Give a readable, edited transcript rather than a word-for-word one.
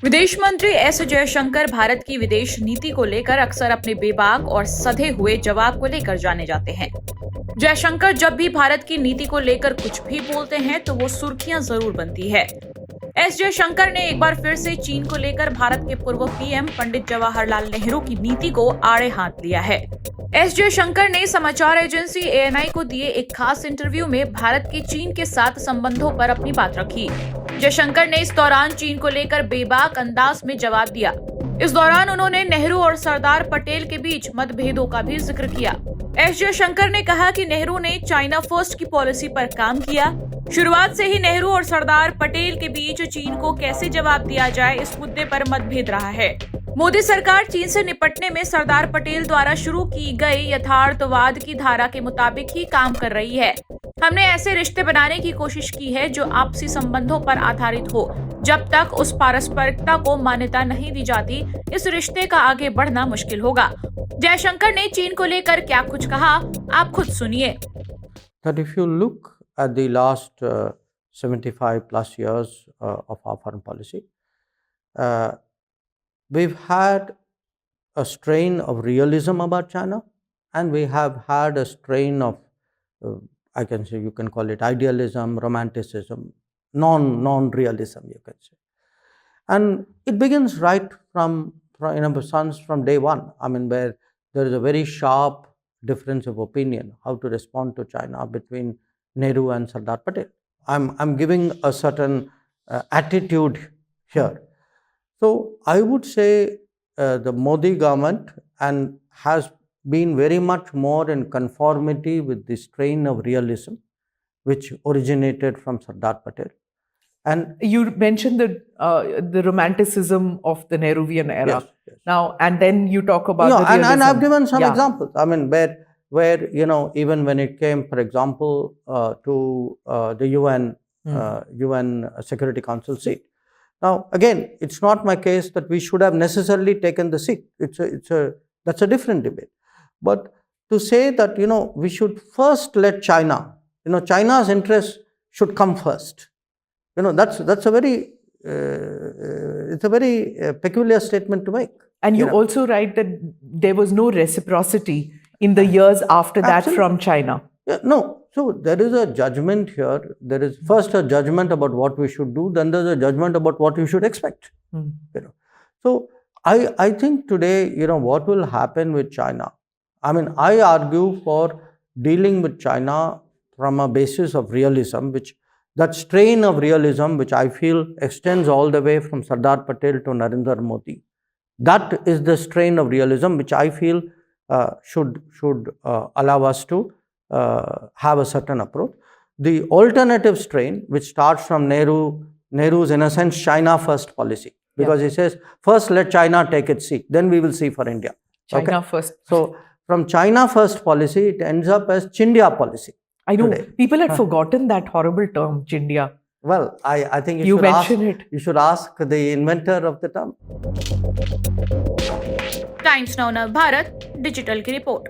विदेश मंत्री एस जयशंकर भारत की विदेश नीति को लेकर अक्सर अपने बेबाक और सधे हुए जवाब को लेकर जाने जाते हैं। जयशंकर जब भी भारत की नीति को लेकर कुछ भी बोलते हैं तो वो सुर्खियां जरूर बनती है। एस जयशंकर ने एक बार फिर से चीन को लेकर भारत के पूर्व पीएम पंडित जवाहरलाल नेहरू की नीति को आड़े हाथ लिया है। एस जयशंकर ने समाचार एजेंसी एएनआई को दिए एक खास इंटरव्यू में भारत के चीन के साथ संबंधों पर अपनी बात रखी। जयशंकर ने इस दौरान चीन को लेकर बेबाक अंदाज में जवाब दिया। इस दौरान उन्होंने नेहरू और सरदार पटेल के बीच मतभेदों का भी जिक्र किया। एस जयशंकर ने कहा कि नेहरू ने चाइना फर्स्ट की पॉलिसी पर काम किया। शुरुआत से ही नेहरू और सरदार पटेल के बीच चीन को कैसे जवाब दिया जाए इस मुद्दे पर मतभेद रहा है। मोदी सरकार चीन से निपटने में सरदार पटेल द्वारा शुरू की गई यथार्थवाद की धारा के मुताबिक ही काम कर रही है। हमने ऐसे रिश्ते बनाने की कोशिश की है जो आपसी संबंधों पर आधारित हो। जब तक उस पारस्परिकता को मान्यता नहीं दी जाती, इस रिश्ते का आगे बढ़ना मुश्किल होगा। जयशंकर ने चीन को लेकर क्या कुछ कहा, आप खुद सुनिए। That if you look at the last 75 plus years of our foreign policy, we've had a strain of realism about China, and we have had a strain of, I can say, you can call it idealism, romanticism, non-realism, you can say. And it begins right from in a sense from day one. I mean, where there is a very sharp difference of opinion how to respond to China between Nehru and Sardar Patel. I'm giving a certain attitude here. So I would say the Modi government and has been very much more in conformity with the strain of realism which originated from Sardar Patel. And you mentioned the romanticism of the Nehruvian era. Yes. Now, and then you talk about the and realism. I've given some examples. I mean, where even when it came, for example, to the UN Security Council seat. Now, again, it's not my case that we should have necessarily taken the seat. That's a different debate. But to say that we should first let China, China's interests should come first. That's a very it's a very peculiar statement to make. And you also write that there was no reciprocity in the years after that from China. Yeah, no. So there is a judgment here. There is first a judgment about what we should do, then there's a judgment about what you should expect. So I think today, what will happen with China? I mean, I argue for dealing with China from a basis of realism, that strain of realism which I feel extends all the way from Sardar Patel to Narendra Modi. That is the strain of realism which I feel should allow us to have a certain approach. The alternative strain, which starts from Nehru's, in a sense, China first policy, because he says, first let China take its seat, then we will see for India. China first. So from China first policy, it ends up as Chindia policy. I know. Today. People had forgotten that horrible term, Chindia. Well, I think you mention it. You should ask the inventor of the term. Times now Navbharat digital की report.